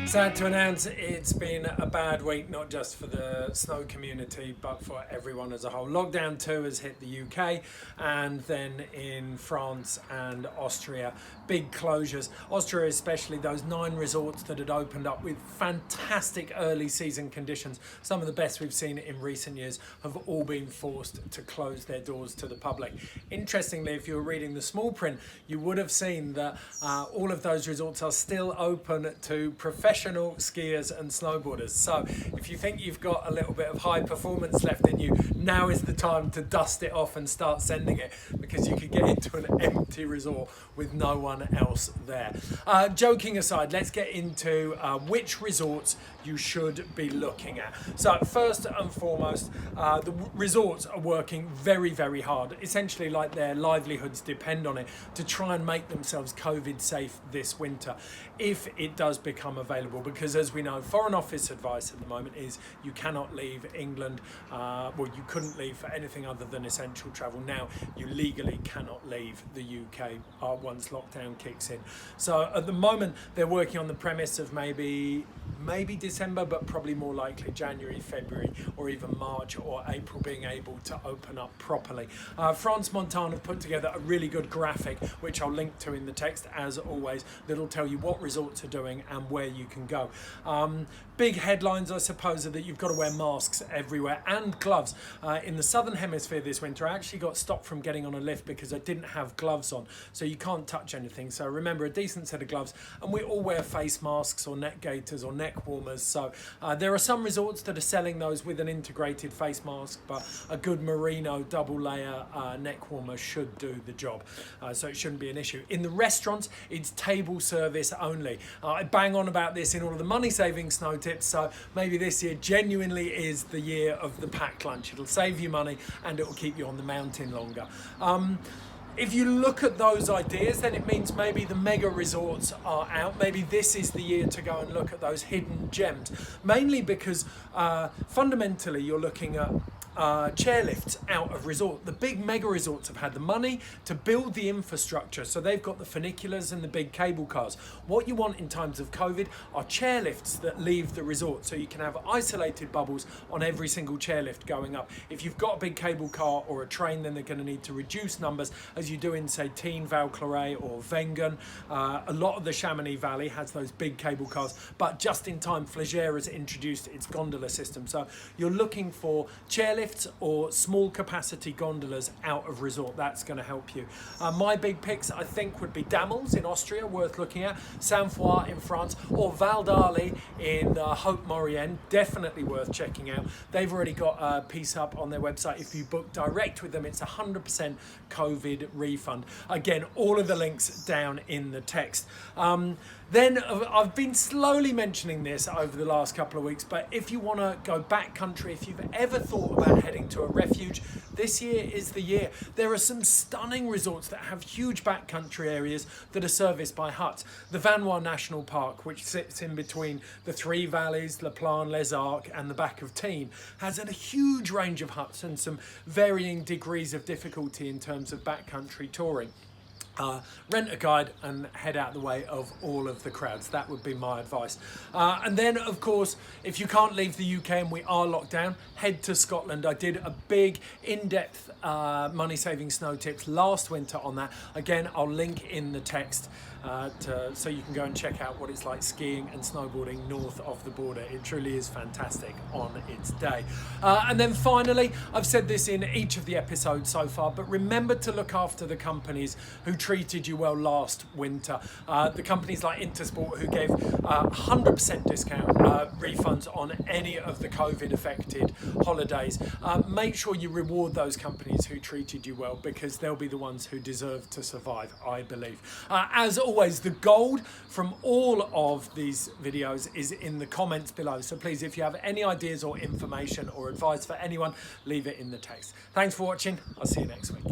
Sad to announce it's been a bad week, not just for the snow community, but for everyone as a whole. Lockdown 2 has hit the UK, and then in France and Austria, big closures. Austria especially, those 9 resorts that had opened up with fantastic early season conditions, some of the best we've seen in recent years, have all been forced to close their doors to the public. Interestingly, if you were reading the small print, you would have seen that all of those resorts are still open to professional skiers and snowboarders. So if you think you've got a little bit of high performance left in you, now is the time to dust it off and start sending it, because you could get into an empty resort with no one else there. Joking aside, let's get into which resorts you should be looking at. So first and foremost, the resorts are working very, very hard, essentially like their livelihoods depend on it, to try and make themselves COVID safe this winter, if it does become available. Because as we know, Foreign Office advice at the moment is you cannot leave England, well, you couldn't leave for anything other than essential travel. Now you legally cannot leave the UK once lockdown kicks in. So at the moment they're working on the premise of maybe December, but probably more likely January, February, or even March or April being able to open up properly. France Montana have put together a really good graphic, which I'll link to in the text as always, that'll tell you what resorts are doing and where you can go. Big headlines, I suppose, are that you've got to wear masks everywhere and gloves. In the southern hemisphere this winter, I actually got stopped from getting on a lift because I didn't have gloves on, so you can't touch anything. So remember, a decent set of gloves, and we all wear face masks or neck gaiters or neck warmers. So there are some resorts that are selling those with an integrated face mask, but a good merino double layer neck warmer should do the job, so it shouldn't be an issue. In the restaurants, it's table service only. I bang on about this in all of the money saving snow tips, so maybe this year genuinely is the year of the packed lunch. It'll save you money and it will keep you on the mountain longer. If you look at those ideas, then it means maybe the mega resorts are out. Maybe this is the year to go and look at those hidden gems, mainly because fundamentally you're looking at chairlifts out of resort. The big mega resorts have had the money to build the infrastructure, so they've got the funiculars and the big cable cars. What you want in times of COVID are chairlifts that leave the resort, so you can have isolated bubbles on every single chairlift going up. If you've got a big cable car or a train, then they're going to need to reduce numbers, as you do in, say, Tignes, Val Claret or Wengen. A lot of the Chamonix Valley has those big cable cars, but just in time, Flégère has introduced its gondola system. So you're looking for chairlifts or small capacity gondolas out of resort. That's going to help you. My big picks, I think, would be Damels in Austria, worth looking at, Sainte-Foy in France, or Val d'Arly in Haute-Maurienne, definitely worth checking out. They've already got a piece up on their website. If you book direct with them, it's 100% COVID refund. Again, all of the links down in the text. Then I've been slowly mentioning this over the last couple of weeks, but if you want to go backcountry, if you've ever thought about heading to a refuge, this year is the year. There are some stunning resorts that have huge backcountry areas that are serviced by huts. The Vanois National Park, which sits in between the three valleys, La Plagne, Les Arcs, and the back of Tignes, has a huge range of huts and some varying degrees of difficulty in terms of backcountry touring. Rent a guide and head out the way of all of the crowds. That would be my advice. And then, of course, if you can't leave the UK and we are locked down, head to Scotland. I did a big in-depth money-saving snow tips last winter on that. Again, I'll link in the text so you can go and check out what it's like skiing and snowboarding north of the border. It truly is fantastic on its day. And then finally, I've said this in each of the episodes so far, but remember to look after the companies who treated you well last winter. The companies like Intersport, who gave 100% discount refunds on any of the COVID affected holidays. Make sure you reward those companies who treated you well, because they'll be the ones who deserve to survive, I believe. As always, the gold from all of these videos is in the comments below. So please, if you have any ideas or information or advice for anyone, leave it in the text. Thanks for watching. I'll see you next week.